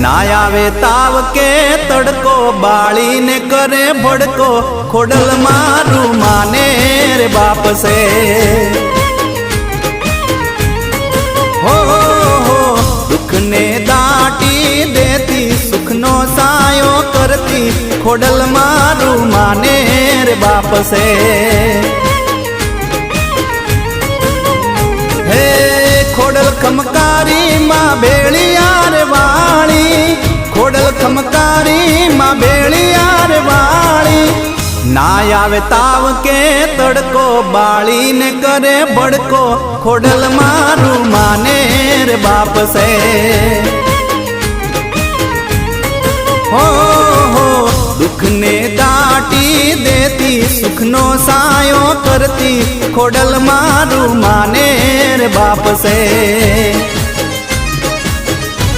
ना आवे ताव के तड़को बाली ने करे भड़को खोडल मारू माने रे बाप से हो दुख ने दाटी देती सुख नो सायो करती खोडल मारू माने रे बाप से हे खोडल खमकारी माँ भेड़ियार वाली खोडल खमकारी माँ भेड़ियार वाली ना आवे ताव के तड़को बाली ने करे भड़को खोडल मारू माने रे बाप से हो दुख ने दाटी देती सुख नो सायो करती खोडल मारू माने रे बाप से।